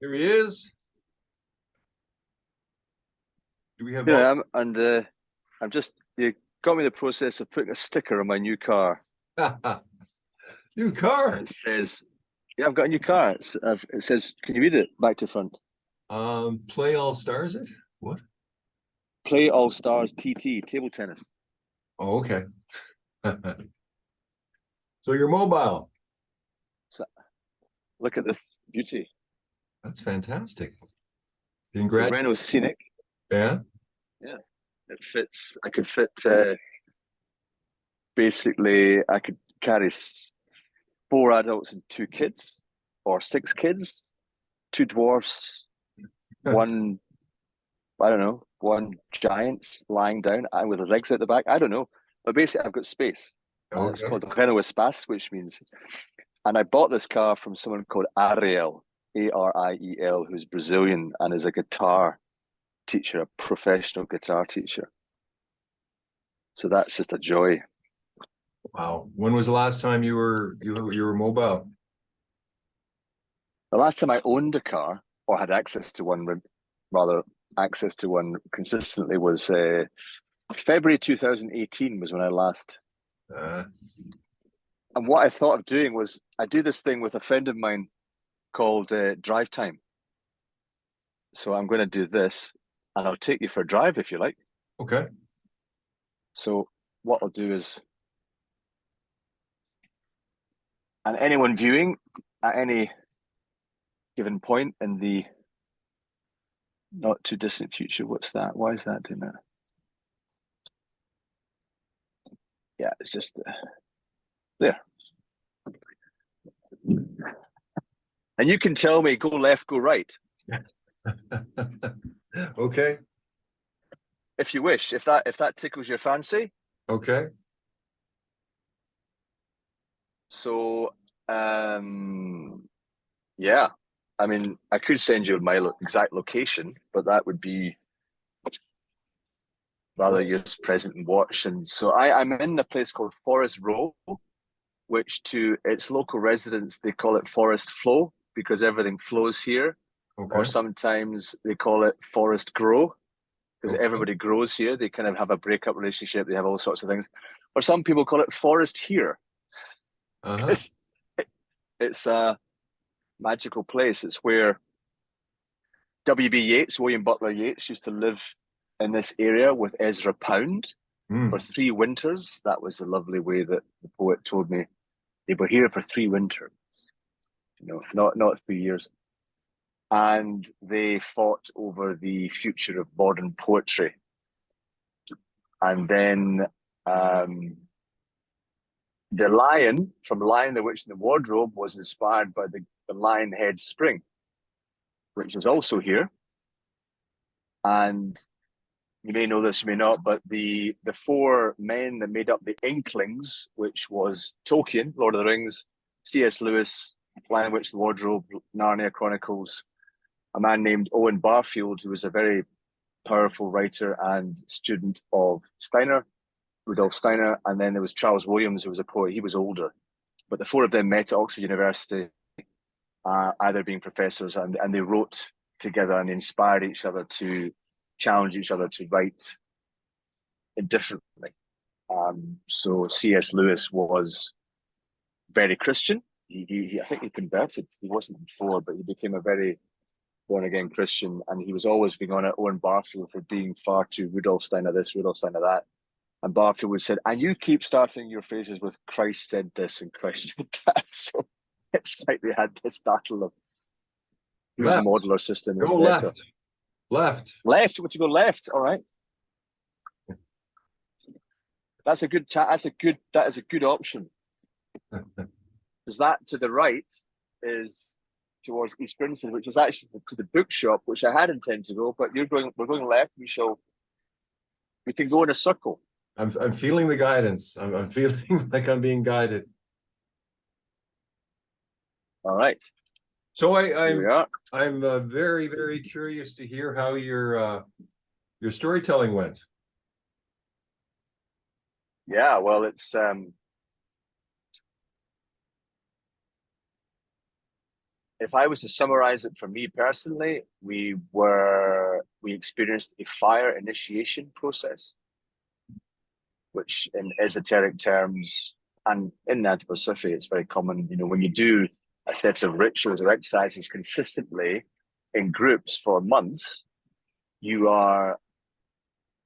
Here he is. Do we have Here I am, and I'm just you got me in the process of putting a sticker on my new car. new car? It says, "Yeah, I've got a new car." It says, "Can you read it back to front?" Play All Stars it? What? Play All Stars TT table tennis. Oh, okay. So you're mobile. So look at this beauty. That's fantastic. So Congrats. Renault Scenic. Yeah. Yeah, it fits. I could fit. Basically, I could carry 4 adults and 2 kids, or 6 kids, 2 dwarfs, one, I don't know, one giant lying down and with his legs out the back. I don't know. But basically, I've got space. And it's Okay. called Renault Espace, which means. And I bought this car from someone called Ariel, Ariel, who's Brazilian and is a guitar teacher, a professional guitar teacher. So that's just a joy. Wow. When was the last time you were mobile? The last time I owned a car or had access to one, rather access to one consistently, was February 2018 was when I last. And what I thought of doing was I do this thing with a friend of mine called drive time. So I'm going to do this, and I'll take you for a drive if you like. Okay. So what I'll do is, and anyone viewing at any given point in the not too distant future, what's that? Why is that doing that? Yeah, it's just there. And you can tell me go left, go right. Okay. If you wish, if that tickles your fancy. Okay. So yeah. I mean, I could send you my exact location, but that would be rather just present and watch. And so I'm in a place called Forest Row, which to its local residents, they call it Forest Flow because everything flows here. Okay. Or sometimes they call it Forest Grow because Okay. everybody grows here. They kind of have a breakup relationship. They have all sorts of things. Or some people call it Forest Here. Uh-huh. It's a magical place. It's where W.B. Yeats, William Butler Yeats, used to live in this area with Ezra Pound for 3 winters. That was the lovely way that the poet told me they were here for 3 winters. You know, not 3 years. And they fought over the future of modern poetry. And then the lion from Lion, the Witch, and the Wardrobe was inspired by the Lion Head Spring, which is also here. And you may know this, you may not, but the 4 men that made up the Inklings, which was Tolkien, Lord of the Rings, C.S. Lewis, Lion, Witch, and the Wardrobe, Narnia Chronicles, a man named Owen Barfield, who was a very powerful writer and student of Steiner, Rudolf Steiner, and then there was Charles Williams, who was a poet. He was older, but the 4 of them met at Oxford University, either being professors, and they wrote together and inspired each other to challenge each other to write indifferently. So C.S. Lewis was very Christian. He I think he converted. He wasn't before, but he became a very born again Christian, and he was always being on at Owen Barfield for being far too Rudolf Steiner this, Rudolf Steiner that. And Barfield would say, and you keep starting your phrases with Christ said this and Christ said that. So it's like they had this battle of whose modular system is better. Left. Would you go left? All right. That's a good chat. That is a good option. Because that to the right is towards East Grinstead, which is actually to the bookshop, which I had intended to go, but we're going left. We can go in a circle. I'm feeling the guidance. I'm feeling like I'm being guided. All right. So I'm very, very curious to hear how your storytelling went. Yeah, well, it's if I was to summarize it for me personally, we experienced a fire initiation process, which in esoteric terms and in anthroposophy, it's very common. You know, when you do a set of rituals or exercises consistently in groups for months, you are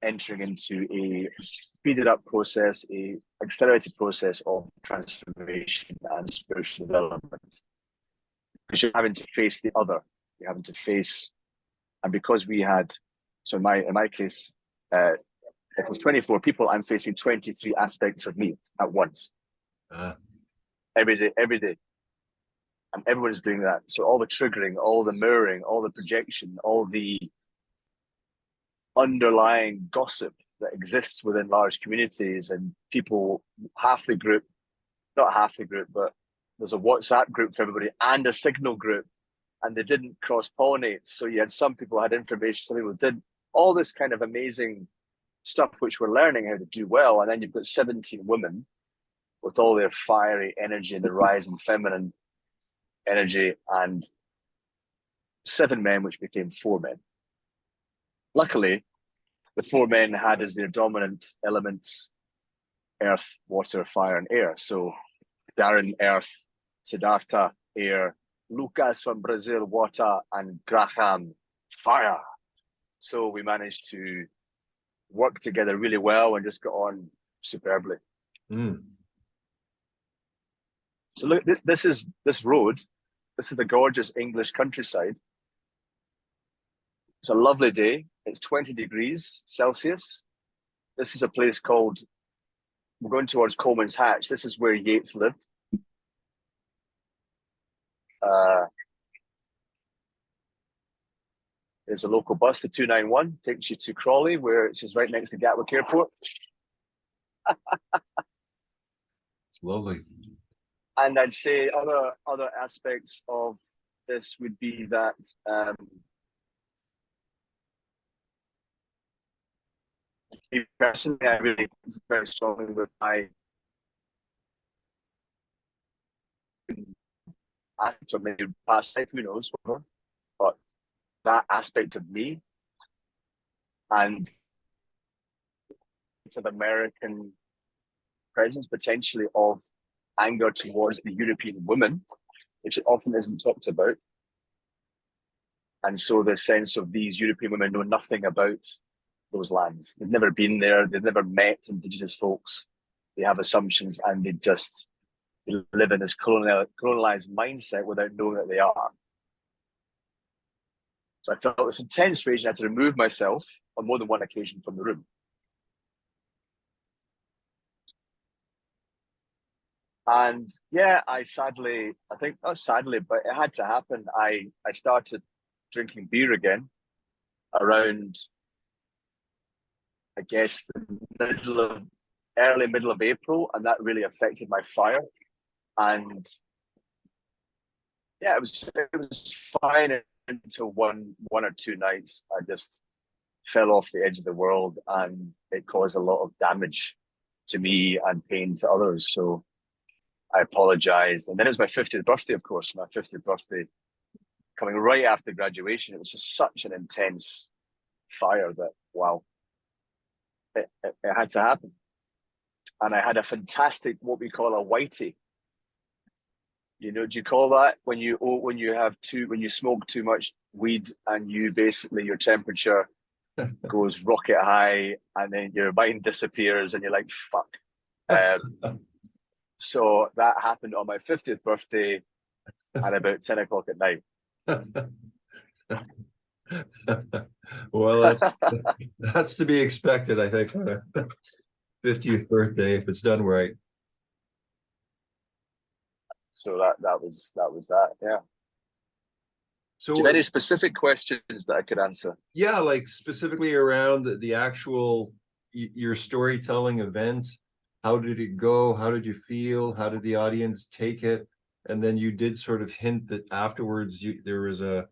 entering into a speeded up process, a accelerated process of transformation and spiritual development. Because you're having to face the other, you're having to face, and because we had, so in my case, it was 24 people, I'm facing 23 aspects of me at once. Every day. And everyone's doing that. So all the triggering, all the mirroring, all the projection, all the underlying gossip that exists within large communities, and people, half the group, not half the group, but there's a WhatsApp group for everybody and a Signal group, and they didn't cross-pollinate. So you had some people had information, some people didn't. All this kind of amazing stuff which we're learning how to do well. And then you've got 17 women with all their fiery energy and the rising feminine energy, and 7 men, which became 4 men. Luckily, the 4 men had as their dominant elements earth, water, fire, and air. So Darren, earth, Siddhartha, air, Lucas from Brazil, water, and Graham, fire. So we managed to work together really well and just got on superbly. So look, this is this road. This is the gorgeous English countryside. It's a lovely day. It's 20 degrees Celsius. This is a place called, we're going towards Coleman's Hatch. This is where Yeats lived. There's a local bus, the 291, takes you to Crawley, which is right next to Gatwick Airport. It's lovely. And I'd say other aspects of this would be that personally, I really very strongly with my aspect, or maybe past life, who knows, whatever. But that aspect of me and it's an American presence potentially of anger towards the European women, which often isn't talked about. And so the sense of these European women know nothing about those lands. They've never been there. They've never met indigenous folks. They have assumptions and they live in this colonialized mindset without knowing that they are. So I felt this intense rage and I had to remove myself on more than one occasion from the room. And yeah, I think not sadly, but it had to happen. I started drinking beer again around, I guess, the early middle of April, and that really affected my fire. And yeah, it was fine until one or two nights. I just fell off the edge of the world, and it caused a lot of damage to me and pain to others. So I apologized. And then it was my 50th birthday, of course, my 50th birthday coming right after graduation. It was just such an intense fire that, wow, it had to happen. And I had a fantastic, what we call a whitey. You know, do you call that when you smoke too much weed and you basically, your temperature goes rocket high and then your mind disappears and you're like, fuck. So that happened on my 50th birthday at about 10 o'clock at night. Well, that's to be expected, I think, on a 50th birthday, if it's done right. So that was that, yeah. So do you have any specific questions that I could answer? Yeah, like specifically around the actual, your storytelling event. How did it go? How did you feel? How did the audience take it? And then you did sort of hint that afterwards there was a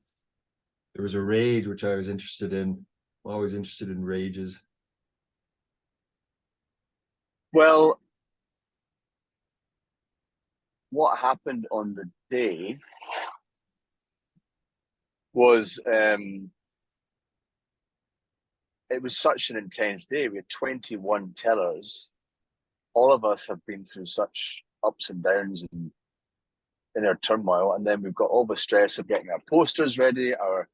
rage, which I was interested in. I'm always interested in rages. Well, what happened on the day was it was such an intense day. We had 21 tellers. All of us have been through such ups and downs and inner turmoil, and then we've got all the stress of getting our posters ready, our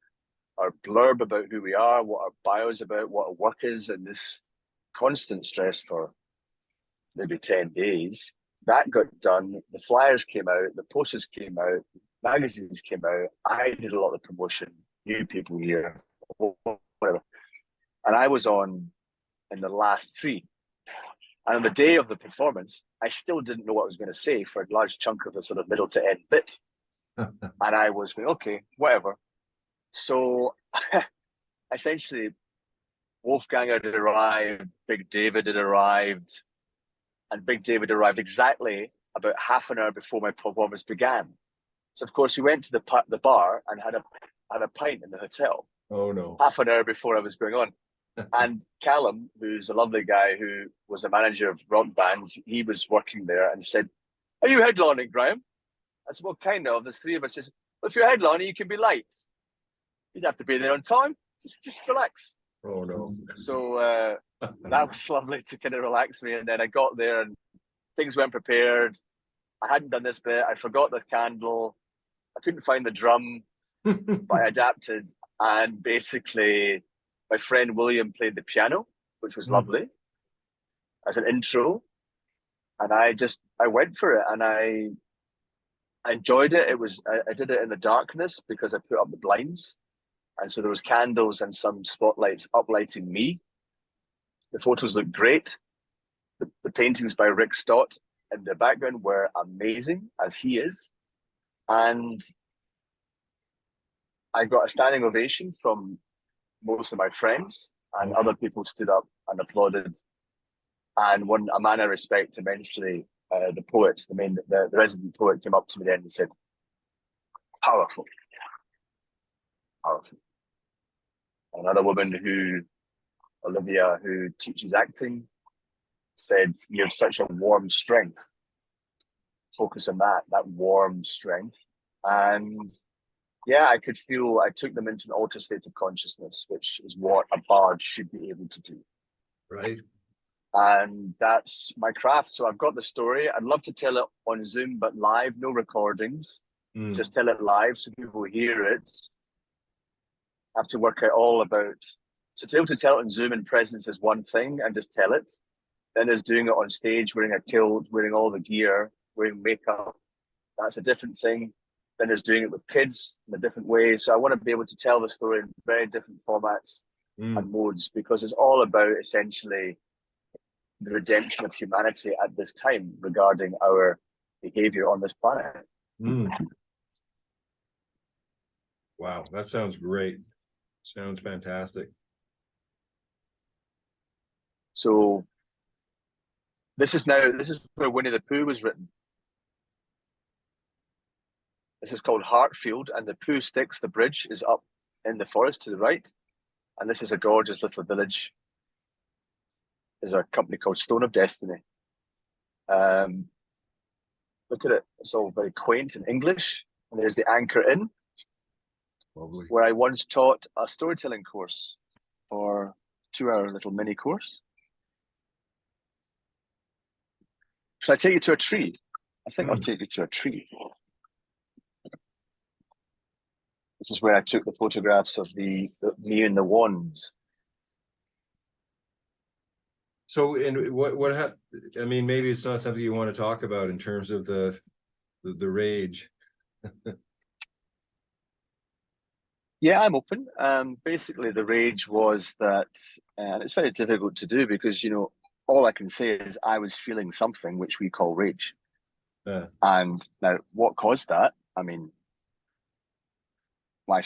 blurb about who we are, what our bio is about, what our work is, and this constant stress for maybe 10 days. That got done. The flyers came out, the posters came out, magazines came out. I did a lot of promotion, new people here, whatever. And I was on in the last three. And on the day of the performance, I still didn't know what I was going to say for a large chunk of the sort of middle to end bit. And I was going, okay, whatever. So essentially, Wolfgang had arrived, Big David had arrived, and Big David arrived exactly about half an hour before my performance began. So of course we went to the bar and had a pint in the hotel. Oh no! Half an hour before I was going on, and Callum, who's a lovely guy who was a manager of rock bands, he was working there and said, "Are you headlining, Graham?" I said, "Well, kind of." There's three of us. He says, "Well, if you're headlining, you can be late. You'd have to be there on time. Just relax." Oh no! So that was lovely to kind of relax me. And then I got there and things weren't prepared. I hadn't done this bit. I forgot the candle. I couldn't find the drum, but I adapted. And basically, my friend William played the piano, which was lovely as an intro. And I went for it, and I enjoyed it. I did it in the darkness because I put up the blinds. And so there was candles and some spotlights uplighting me. The photos looked great. The paintings by Rick Stott in the background were amazing, as he is. And I got a standing ovation from most of my friends, and other people stood up and applauded. And a man I respect immensely, the poet, the resident poet, came up to me then and said, "Powerful, powerful." Another woman Olivia, who teaches acting, said, "You have such a warm strength. Focus on that warm strength." And yeah, I could feel I took them into an altered state of consciousness, which is what a bard should be able to do. Right. And that's my craft. So I've got the story. I'd love to tell it on Zoom, but live, no recordings. Just tell it live so people hear it. I have to work out all about. So to be able to tell it on Zoom in presence is one thing, and just tell it. Then there's doing it on stage, wearing a kilt, wearing all the gear, wearing makeup. That's a different thing. Then there's doing it with kids in a different way. So I want to be able to tell the story in very different formats and modes, because it's all about essentially the redemption of humanity at this time regarding our behavior on this planet. Wow, that sounds great. Sounds fantastic. So this is where Winnie the Pooh was written. This is called Hartfield, and the Pooh Sticks, the bridge, is up in the forest to the right. And this is a gorgeous little village. There's a company called Stone of Destiny. Look at it. It's all very quaint and English. And there's the Anchor Inn, Lovely. where I once taught a storytelling course for 2-hour little mini course. Should I take you to a tree? I think I'll take you to a tree. This is where I took the photographs of me and the wands. So, and what happened? I mean, maybe it's not something you want to talk about in terms of the rage. Yeah, I'm open. Basically, the rage was that, and it's very difficult to do because, all I can say is I was feeling something which we call rage. And now, what caused that? I mean, my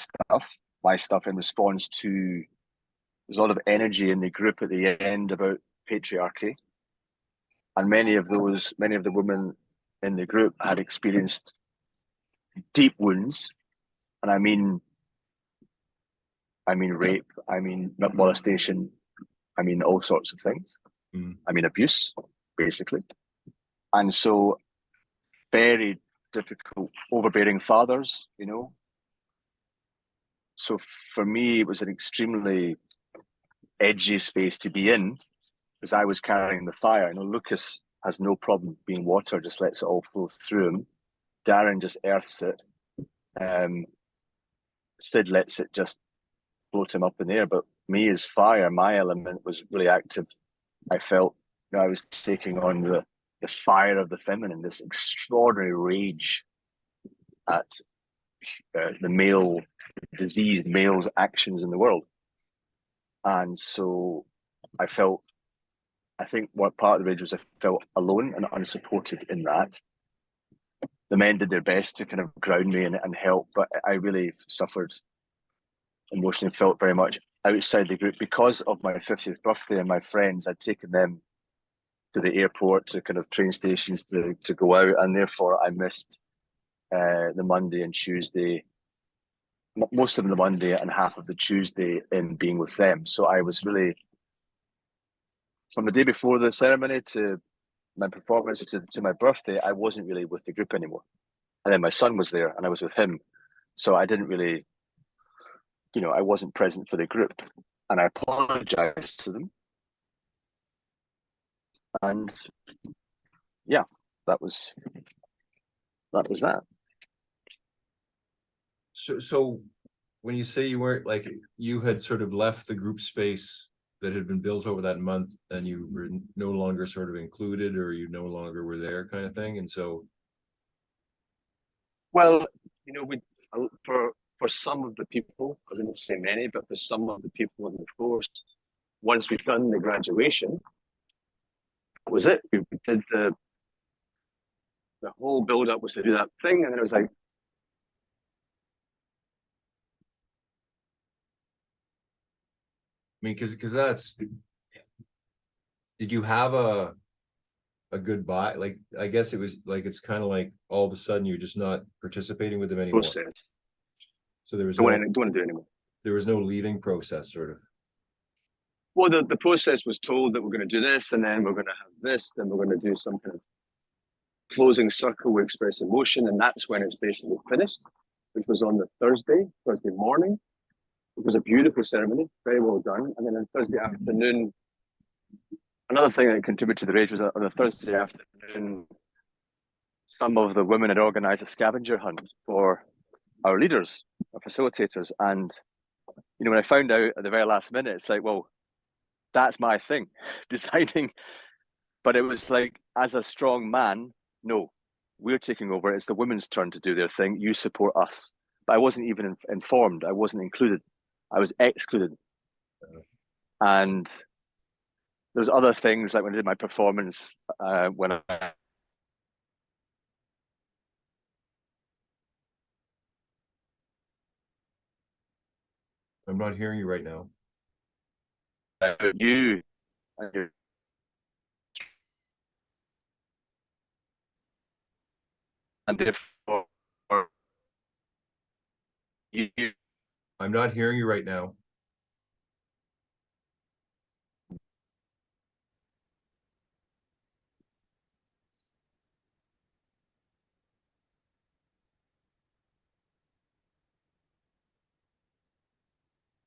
stuff in response to, there's a lot of energy in the group at the end about patriarchy. And many of the women in the group had experienced deep wounds. And I mean rape, I mean molestation, I mean all sorts of things. I mean abuse, basically. And so very difficult, overbearing fathers, so for me, it was an extremely edgy space to be in because I was carrying the fire. You know, Lucas has no problem being water, just lets it all flow through him. Darren just earths it. Sid lets it just float him up in the air. But me as fire, my element was really active. I felt I was taking on the fire of the feminine, this extraordinary rage at the male, diseased male's actions in the world. And so I think what part of the rage was I felt alone and unsupported in that. The men did their best to kind of ground me and help, but I really suffered emotionally, felt very much outside the group because of my 50th birthday and my friends. I'd taken them to the airport, to kind of train stations to go out, and therefore I missed the Monday and Tuesday, most of the Monday and half of the Tuesday in being with them. So I was really, from the day before the ceremony to my performance to my birthday, I wasn't really with the group anymore. And then my son was there and I was with him. So I didn't really, I wasn't present for the group. And I apologized to them. And yeah, that was that. So when you say you weren't, like, you had sort of left the group space that had been built over that month and you were no longer sort of included, or you no longer were there, kind of thing. And so, Well, we for some of the people, I didn't say many, but for some of the people in the course, once we've done the graduation, that was it. We did the whole build up was to do that thing, and then it was like, I mean, because that's, did you have a goodbye? Like, I guess it was like, it's kind of like all of a sudden you're just not participating with them anymore. process. So there was Don't want to do it anymore. there was no leaving process, sort of. Well, the process was told that we're going to do this, and then we're going to have this, then we're going to do some kind of closing circle, we express emotion, and that's when it's basically finished, which was on the Thursday morning. It was a beautiful ceremony, very well done. And then on Thursday afternoon, another thing that contributed to the rage was on the Thursday afternoon, some of the women had organized a scavenger hunt for our leaders, our facilitators. And, when I found out at the very last minute, it's like, well, that's my thing, designing. But it was like, as a strong man, no, we're taking over. It's the women's turn to do their thing. You support us. But I wasn't even informed. I wasn't included. I was excluded. And there's other things, like when I did my performance, when I'm not hearing you right now. you and therefore you I'm not hearing you right now.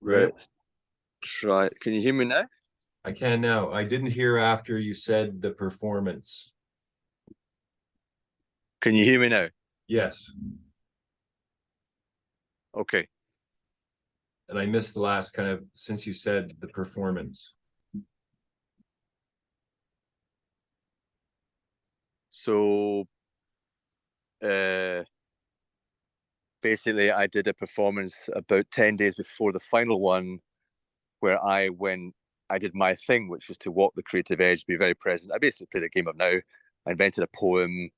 Right. let's try. Can you hear me now? I can now. I didn't hear after you said the performance. Can you hear me now? Yes. Okay. And I missed the last kind of, since you said the performance. So basically I did a performance about 10 days before the final one where I did my thing, which was to walk the creative edge, be very present. I basically played a game of now. I invented a poem.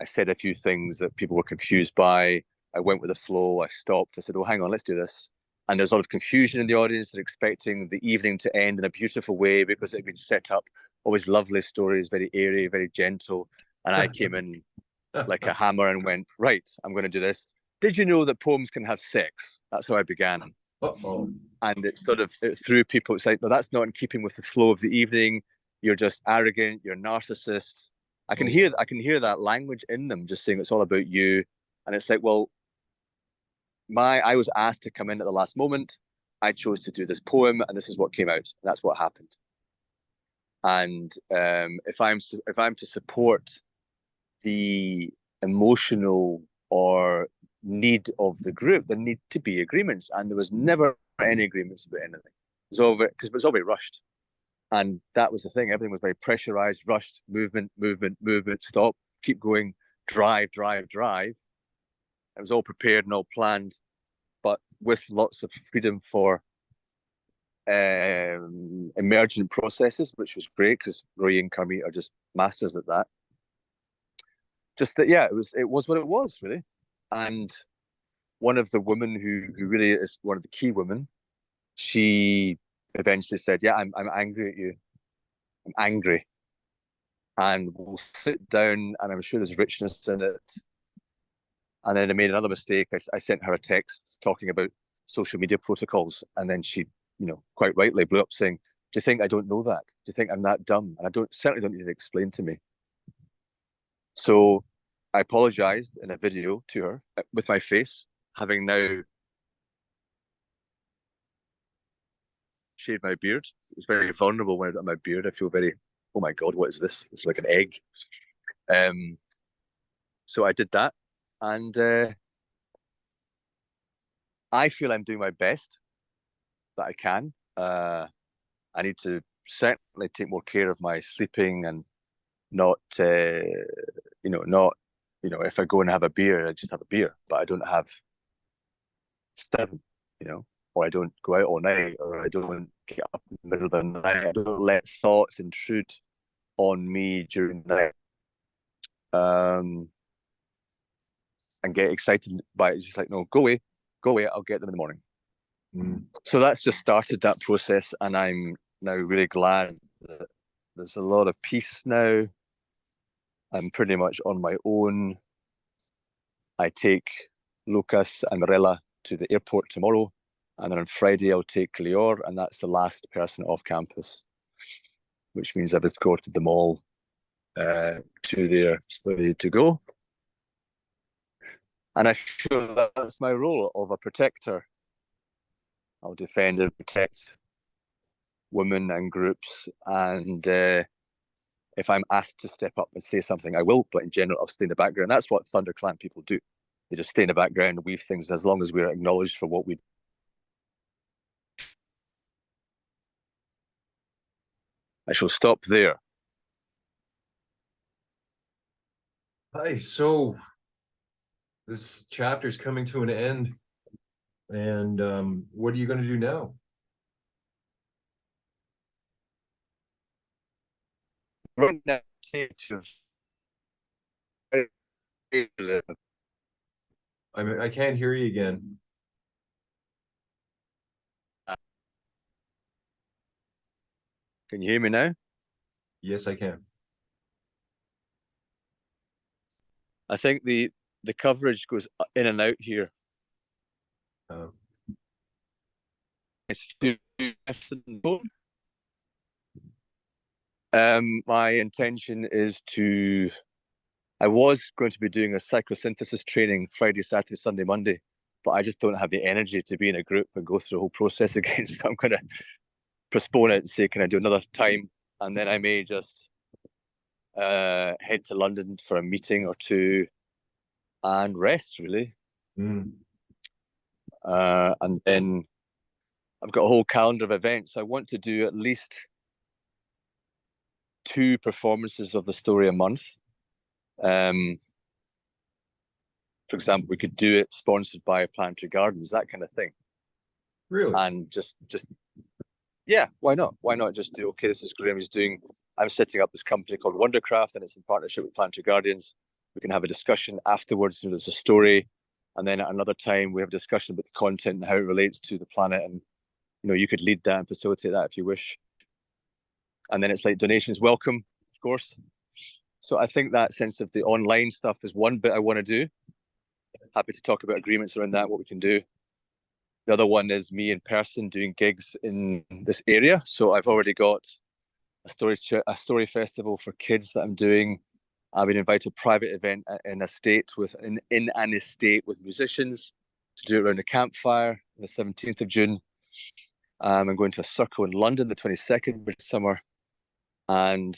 I said a few things that people were confused by. I went with the flow. I stopped. I said, oh, hang on, let's do this. And there's a lot of confusion in the audience. They're expecting the evening to end in a beautiful way because it had been set up. Always lovely stories, very airy, very gentle. And I came in like a hammer and went, right, I'm going to do this. Did you know that poems can have sex? That's how I began. Uh-oh. And it threw people. It's like, no, that's not in keeping with the flow of the evening. You're just arrogant. You're narcissists. I can hear that language in them, just saying it's all about you. And it's like, well, I was asked to come in at the last moment. I chose to do this poem, and this is what came out. That's what happened. And if I'm to support the emotional or need of the group, there need to be agreements, and there was never any agreements about anything. It was all because it was all very rushed, and that was the thing. Everything was very pressurized, rushed, movement, stop, keep going, drive. It was all prepared and all planned, but with lots of freedom for emergent processes, which was great because Roy and Kermit are just masters at that. Just that, yeah, it was what it was really. And one of the women who really is one of the key women, she eventually said, "Yeah, I'm angry at you. I'm angry, and we'll sit down, and I'm sure there's richness in it." And then I made another mistake. I sent her a text talking about social media protocols, and then she, quite rightly blew up saying, "Do you think I don't know that? Do you think I'm that dumb? And I certainly don't need to explain to me." So I apologized in a video to her with my face, having now shaved my beard. It was very vulnerable when I got my beard. I feel very, oh my God, what is this? It's like an egg. So I did that. And I feel I'm doing my best that I can. I need to certainly take more care of my sleeping and not, if I go and have a beer, I just have a beer, but I don't have 7, or I don't go out all night, or I don't get up in the middle of the night. I don't let thoughts intrude on me during the night. And get excited by it. It's just like, no, go away, I'll get them in the morning. So that's just started that process, and I'm now really glad that there's a lot of peace now. I'm pretty much on my own. I take Lucas and Marilla to the airport tomorrow, and then on Friday I'll take Lior, and that's the last person off campus, which means I've escorted them all to their ready to go. And I feel that's my role of a protector. I'll defend and protect women and groups, and if I'm asked to step up and say something, I will, but in general, I'll stay in the background. That's what ThunderClan people do. They just stay in the background and weave things as long as we're acknowledged for what we do. I shall stop there. Hi, so this chapter is coming to an end, and what are you going to do now? Right now, I can't hear you again. Can you hear me now? Yes, I can. I think the coverage goes in and out here. My intention is I was going to be doing a psychosynthesis training Friday, Saturday, Sunday, Monday, but I just don't have the energy to be in a group and go through the whole process again. So I'm going to postpone it and say, can I do another time? And then I may just head to London for a meeting or two and rest, really. And then I've got a whole calendar of events. I want to do at least 2 performances of the story a month. For example, we could do it sponsored by Planetary Gardens, that kind of thing. Really? And just yeah, why not? Why not just do, okay, this is Graham is doing, I'm setting up this company called Wondercraft, and it's in partnership with Planetary Guardians. We can have a discussion afterwards. There's a story, and then at another time we have a discussion about the content and how it relates to the planet, and you could lead that and facilitate that if you wish. And then it's like donations welcome, of course. So I think that sense of the online stuff is one bit I want to do. Happy to talk about agreements around that, what we can do. The other one is me in person doing gigs in this area. So I've already got a story festival for kids that I'm doing. I've been invited to a private event in an estate with musicians. to do it around a campfire on the 17th of June. I'm going to a circle in London the 22nd of summer, and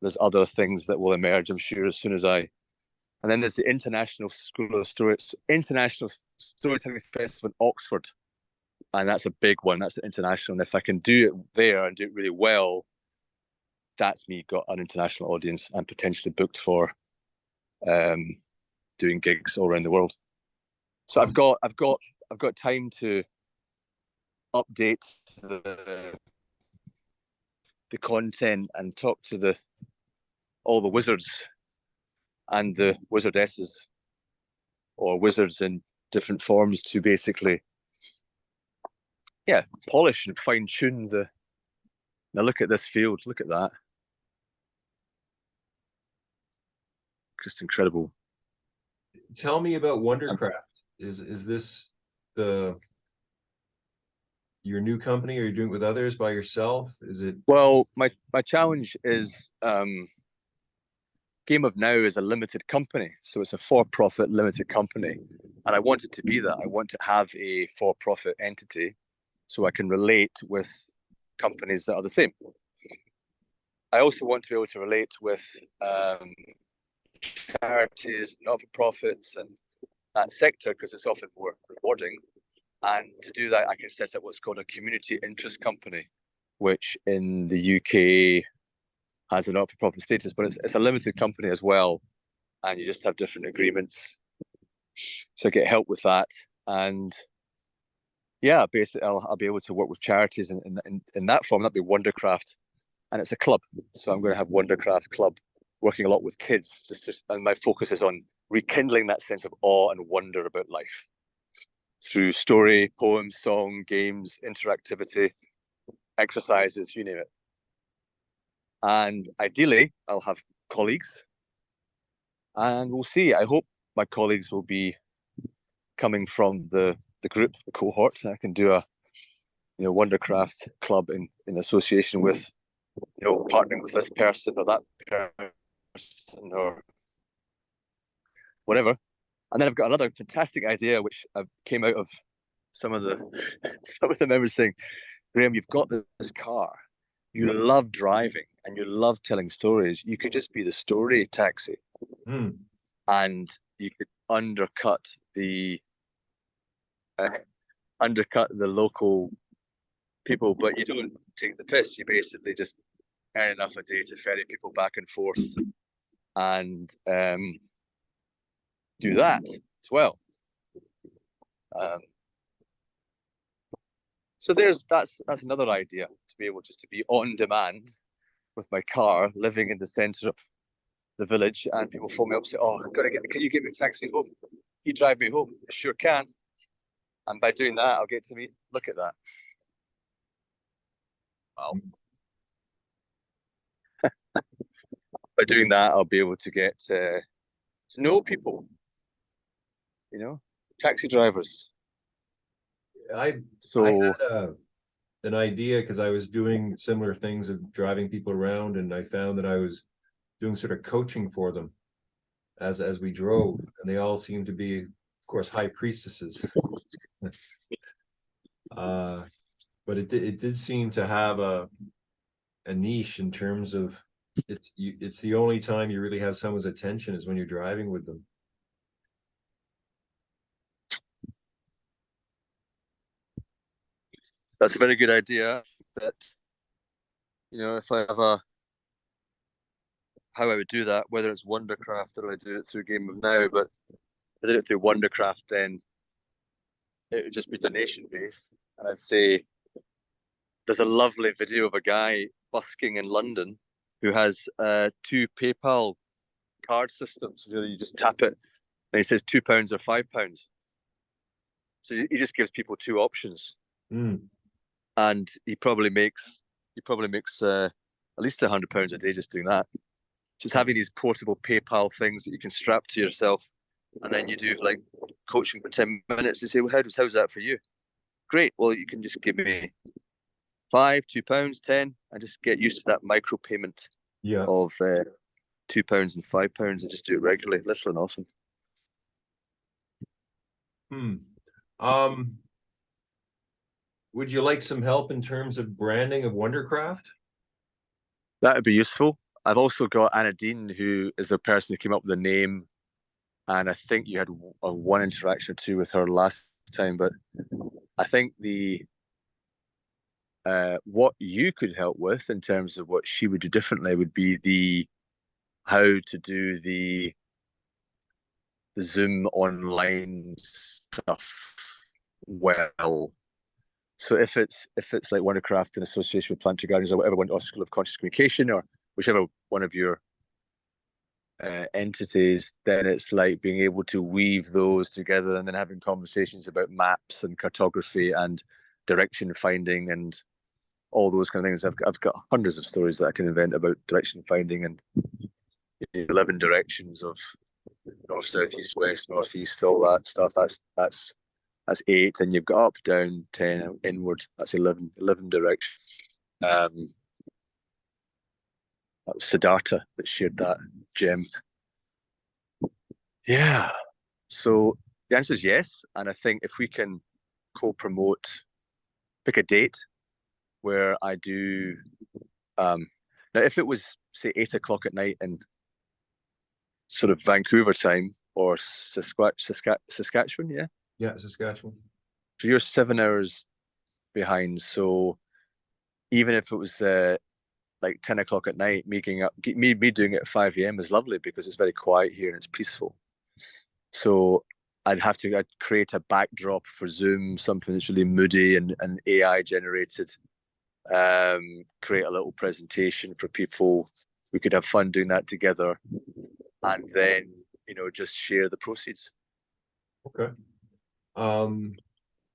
there's other things that will emerge, I'm sure, as soon as I. And then there's the International School of Stories, International Storytelling Festival in Oxford, and that's a big one. That's international, and if I can do it there and do it really well, that's me got an international audience and potentially booked for doing gigs all around the world. So I've got time to update the content and talk to all the wizards and the wizardesses, or wizards in different forms, to basically polish and fine tune the. Now look at this field, look at that. Just incredible. Tell me about Wondercraft. Is this your new company? Are you doing it with others, by yourself? Is it? Well, my challenge is Game of Now is a limited company, so it's a for-profit limited company, and I want it to be that. I want to have a for-profit entity so I can relate with companies that are the same. I also want to be able to relate with charities, not-for-profits, and that sector, because it's often more rewarding. And to do that, I can set up what's called a community interest company, which in the UK has a not-for-profit status, but it's a limited company as well, and you just have different agreements. So I get help with that, and basically I'll be able to work with charities in that form. That'd be Wondercraft, and it's a club. So I'm going to have Wondercraft Club, working a lot with kids, and my focus is on rekindling that sense of awe and wonder about life through story, poems, song, games, interactivity, exercises, you name it. And ideally, I'll have colleagues, and we'll see. I hope my colleagues will be coming from the group, the cohort. I can do a Wondercraft club in association with partnering with this person or that person or whatever. And then I've got another fantastic idea which came out of some of the members saying, Graham, you've got this car, you love driving and you love telling stories. You could just be the story taxi, and you could undercut the local people, but you don't take the piss. You basically just earn enough a day to ferry people back and forth, and do that as well. So that's another idea, to be able just to be on demand with my car, living in the centre of the village, and people phone me up and say, "Oh, can you get me a taxi home? You drive me home?" I sure can. And by doing that, I'll get to look at that. Wow. By doing that, I'll be able to get to know people, taxi drivers. I had an idea, because I was doing similar things of driving people around, and I found that I was doing sort of coaching for them as we drove, and they all seemed to be, of course, high priestesses. But it did seem to have a niche in terms of it's the only time you really have someone's attention is when you're driving with them. That's a very good idea. That if I have how I would do that, whether it's Wondercraft or I do it through Game of Now, but if I did it through Wondercraft, then it would just be donation based, and I'd say there's a lovely video of a guy busking in London who has 2 PayPal card systems. You just tap it, and he says £2 or £5. So he just gives people 2 options, and he probably makes at least £100 a day just doing that. Just having these portable PayPal things that you can strap to yourself, and then you do like coaching for 10 minutes. They say, "Well, how's that for you?" Great. Well, you can just give me £5, £2, 10, and just get used to that micro payment of £2 and £5, and just do it regularly. That's awesome. Would you like some help in terms of branding of Wondercraft? That would be useful. I've also got Anna Dean, who is the person who came up with the name, and I think you had one interaction or two with her last time. But I think the what you could help with in terms of what she would do differently would be the how to do the Zoom online stuff well. So if it's like Wondercraft in association with Planetary Gardens or whatever, or School of Conscious Communication or whichever one of your entities, then it's like being able to weave those together and then having conversations about maps and cartography and direction finding and all those kind of things. I've got hundreds of stories that I can invent about direction finding and 11 directions of north, south, east, west, northeast, all that stuff. That's 8. Then you've got up, down, 10, inward. That's 11 directions. That was Siddhartha that shared that gem. Yeah. So the answer is yes. And I think if we can co-promote, pick a date where I do, now if it was say 8 o'clock at night in sort of Vancouver time or Saskatchewan, yeah. Yeah, Saskatchewan. So you're 7 hours behind. So even if it was like 10 o'clock at night, me doing it at 5 a.m. is lovely because it's very quiet here and it's peaceful. So I'd create a backdrop for Zoom, something that's really moody and AI generated. Create a little presentation for people. We could have fun doing that together, and then just share the proceeds. Okay.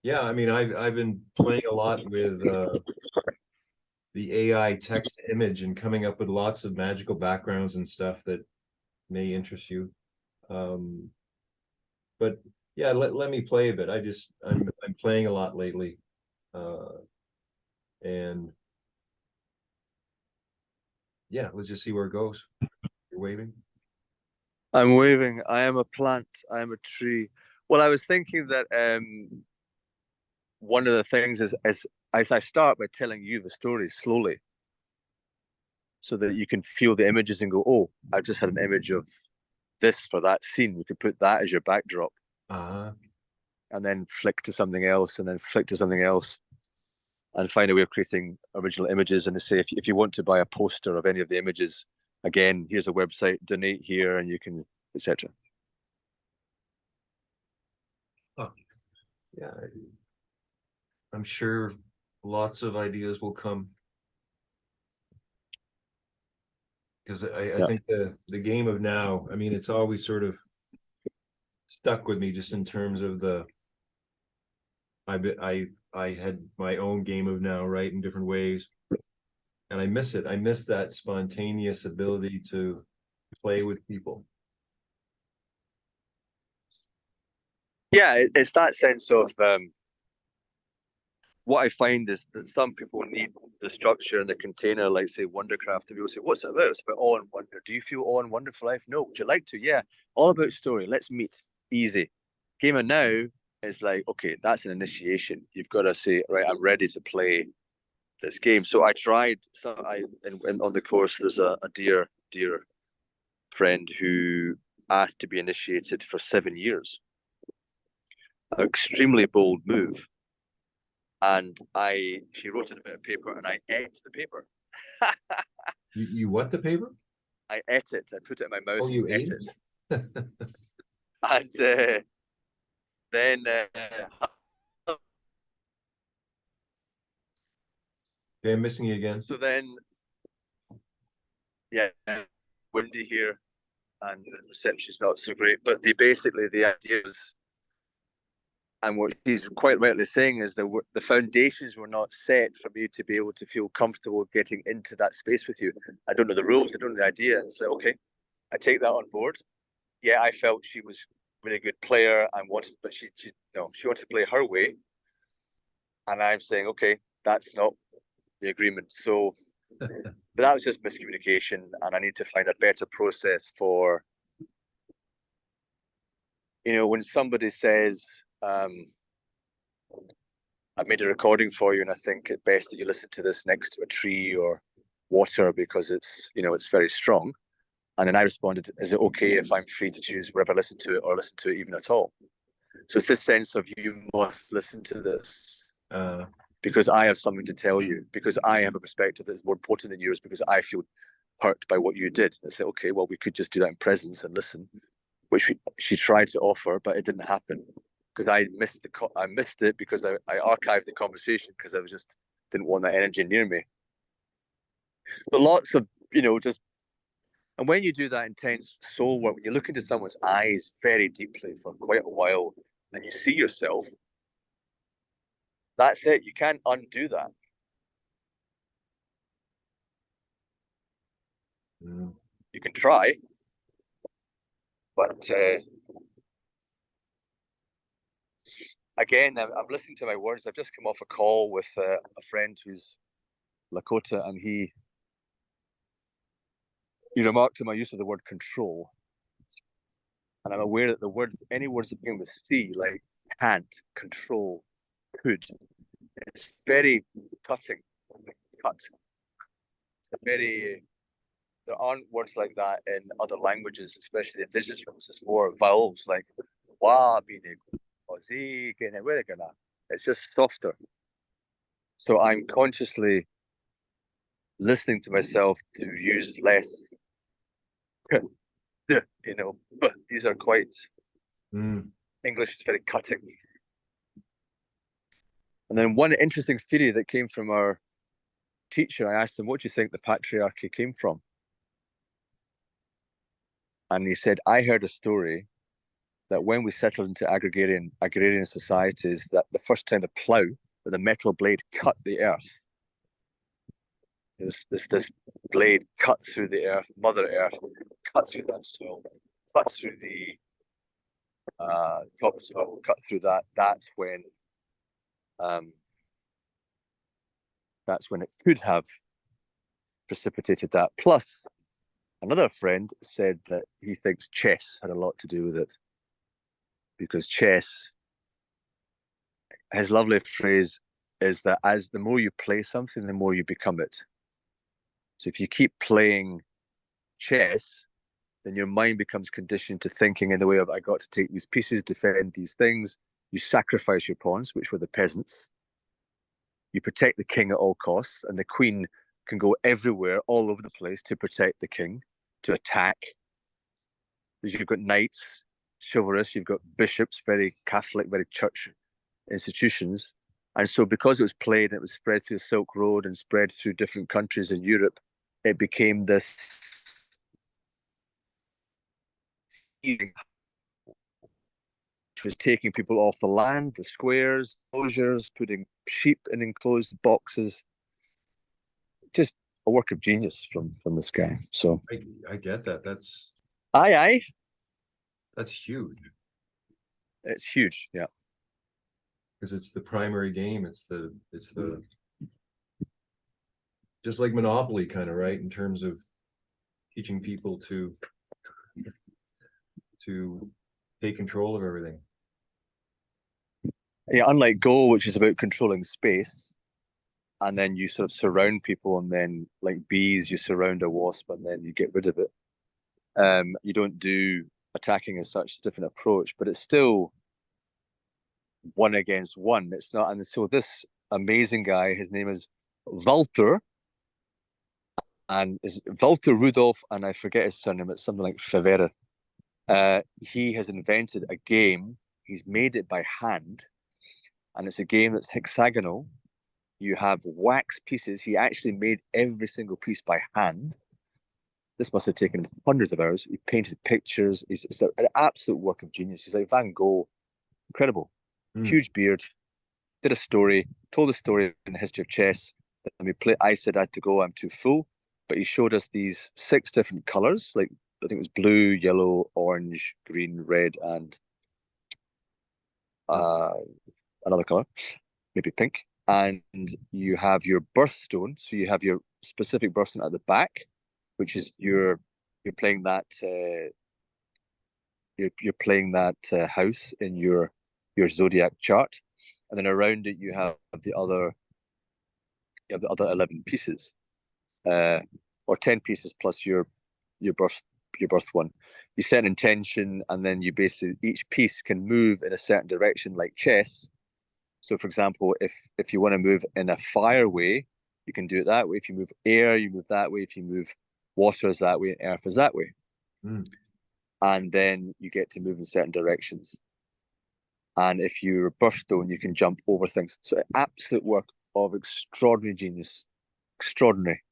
Yeah, I mean, I've been playing a lot with the AI text to image and coming up with lots of magical backgrounds and stuff that may interest you. But yeah, let me play a bit. I'm playing a lot lately. And yeah, let's just see where it goes. You're waving. I'm waving. I am a plant. I am a tree. Well, I was thinking that one of the things is as I start by telling you the story slowly, so that you can feel the images and go, "Oh, I just had an image of this for that scene." We could put that as your backdrop, and then flick to something else, and then flick to something else, and find a way of creating original images. And to say, if you want to buy a poster of any of the images, again, here's a website, donate here, and you can, etc. Oh, yeah, I'm sure lots of ideas will come. Because I Yeah. think the game of now, I mean, it's always sort of stuck with me just in terms of I had my own game of now, right, in different ways. And I miss it. I miss that spontaneous ability to play with people. Yeah, it's that sense of what I find is that some people need the structure and the container, like say Wondercraft, to people say, "What's it about?" It's about awe and wonder. Do you feel awe and wonder for life? No. Would you like to? Yeah. All about story. Let's meet. Easy. Game of now is like, okay, that's an initiation. You've got to say, right, I'm ready to play this game. So I tried. So on the course, there's a dear friend who asked to be initiated for 7 years. An extremely bold move. And she wrote in a bit of paper, and I ate the paper. You what the paper? I ate it. I put it in my mouth. Oh, you and ate ate it? it. And then Okay, I'm missing you again. so then yeah, windy here, and the reception's not so great. But the idea is, and what she's quite rightly saying is that the foundations were not set for me to be able to feel comfortable getting into that space with you. I don't know the rules. I don't know the idea. And so okay, I take that on board. Yeah, I felt she was a really good player and wanted, but she wanted to play her way. And I'm saying, okay, that's not the agreement. So, but that was just miscommunication, and I need to find a better process for, when somebody says, I made a recording for you, and I think it's best that you listen to this next to a tree or water because it's, you know, it's very strong. And then I responded, is it okay if I'm free to choose whether I listen to it or listen to it even at all? So it's this sense of you must listen to this because I have something to tell you, because I have a perspective that's more important than yours, because I feel hurt by what you did. I said, okay, well, we could just do that in presence and listen, which she tried to offer, but it didn't happen because I missed it because I archived the conversation because I was just didn't want that energy near me. But lots of, you know, just, and when you do that intense soul work, when you look into someone's eyes very deeply for quite a while and you see yourself, that's it. You can't undo that. You can try, but again, I'm listening to my words. I've just come off a call with a friend who's Lakota, and he remarked to my use of the word control. And I'm aware that any words that begin with C, like can't, control, could, it's very cutting. Cut. There aren't words like that in other languages, especially indigenous ones. It's more vowels like wa, bine, z, it's just softer. So I'm consciously listening to myself to use less, you know, but these are quite, English is very cutting. And then one interesting theory that came from our teacher, I asked him, what do you think the patriarchy came from? And he said, I heard a story that when we settled into agrarian societies, that the first time the metal blade cut the earth, this blade cut through the earth, Mother Earth, cut through that soil, cut through the topsoil, cut through that. That's when it could have precipitated that. Plus, another friend said that he thinks chess had a lot to do with it, because chess, his lovely phrase is that as the more you play something, the more you become it. So if you keep playing chess, then your mind becomes conditioned to thinking in the way of, I got to take these pieces, defend these things. You sacrifice your pawns, which were the peasants. You protect the king at all costs, and the queen can go everywhere, all over the place to protect the king, to attack. You've got knights, chivalrous, you've got bishops, very Catholic, very church institutions. And so because it was played and it was spread through the Silk Road and spread through different countries in Europe, it became this which was taking people off the land, the squares, enclosures, putting sheep in enclosed boxes. Just a work of genius from this guy. So I get that. That's aye. That's huge. It's huge, yeah. Because it's the primary game. It's the just like Monopoly, kind of, right? In terms of teaching people to take control of everything. Yeah, unlike Go, which is about controlling space, and then you sort of surround people, and then like bees, you surround a wasp, and then you get rid of it. You don't do attacking as such, different approach, but it's still one against one. It's not, and so this amazing guy, his name is Walter, and is Walter Rudolph, and I forget his surname. It's something like Favera. He has invented a game. He's made it by hand, and it's a game that's hexagonal. You have wax pieces. He actually made every single piece by hand. This must have taken hundreds of hours. He painted pictures. It's an absolute work of genius. He's like Van Gogh. Incredible. Huge beard. Did a story, told a story in the history of chess. And I said I had to go, I'm too full. But he showed us these 6 different colors, like I think it was blue, yellow, orange, green, red, and another color, maybe pink. And you have your birthstone. So you have your specific birthstone at the back, which is you're playing that you're playing that house in your zodiac chart. and then around it you have the other 11 pieces, or 10 pieces plus your birth your birth one. You set an intention, and then you basically each piece can move in a certain direction, like chess. So, for example, if you want to move in a fire way, you can do it that way. If you move air, you move that way. If you move water, is that way, and earth is that way. Mm. And then you get to move in certain directions. And if you're a birthstone, you can jump over things. So, absolute work of extraordinary genius, extraordinary.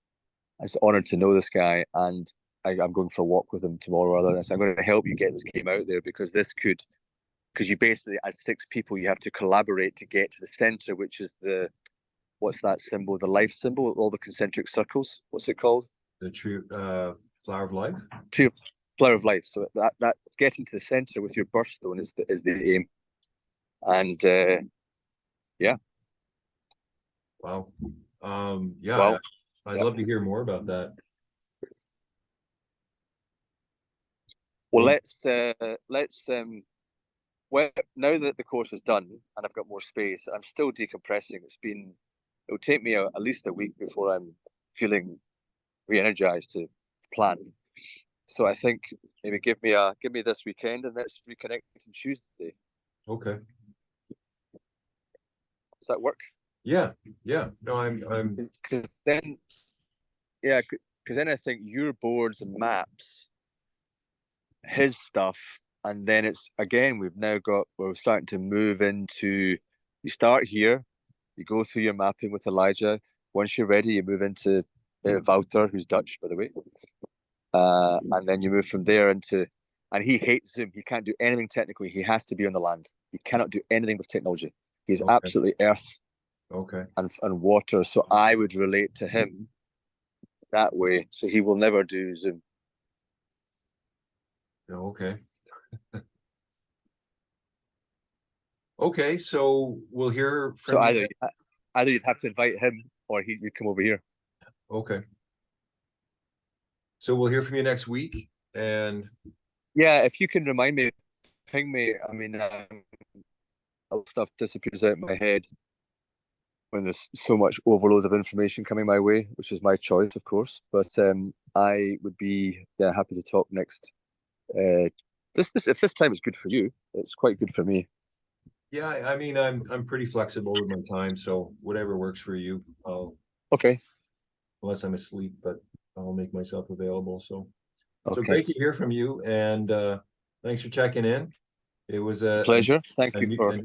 I was honoured to know this guy, and I'm going for a walk with him tomorrow. Or other. So I'm going to help you get this game out there, because you basically, as 6 people, you have to collaborate to get to the center, which is what's that symbol? The life symbol, all the concentric circles. What's it called? The true flower of life. True flower of life. So that getting to the center with your birthstone is the aim. And yeah. Wow. Yeah, Well, I'd love to hear more about that. well, let's well, now that the course is done and I've got more space, I'm still decompressing. It'll take me at least a week before I'm feeling re-energized to plan. So I think maybe give me this weekend, and let's reconnect on Tuesday. Okay. Does that work? Yeah. No, I'm. Because then, yeah, because then I think your boards and maps, his stuff, and then it's again we're starting to move into. You start here, you go through your mapping with Elijah. Once you're ready, you move into Wouter, who's Dutch, by the way, and then you move from there into. And he hates Zoom. He can't do anything technically. He has to be on the land. He cannot do anything with technology. He's Okay. absolutely earth Okay. and water. So I would relate to him that way. So he will never do Zoom. Okay. Okay, so we'll hear So from you. either you'd have to invite him, or you'd come over here. Okay. So we'll hear from you next week, and Yeah, if you can remind me, ping me. I mean, stuff disappears out of my head when there's so much overload of information coming my way, which is my choice, of course. But I would be happy to talk next. This if this time is good for you, it's quite good for me. yeah, I mean, I'm pretty flexible with my time, so whatever works for you. Okay. Unless I'm asleep, but I'll make myself available. So Okay. great to hear from you, and thanks for checking in. It was a pleasure. Thank you for.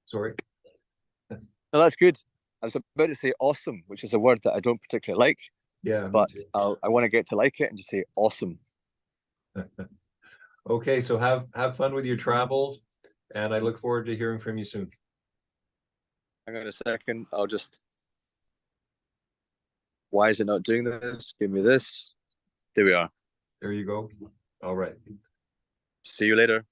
Sorry. No, that's good. I was about to say awesome, which is a word that I don't particularly like. Yeah, but I want to get to like it and just say awesome. Okay, so have fun with your travels, and I look forward to hearing from you soon. Hang on a second. I'll just. Why is it not doing this? Give me this. There we are. There you go. All right. See you later.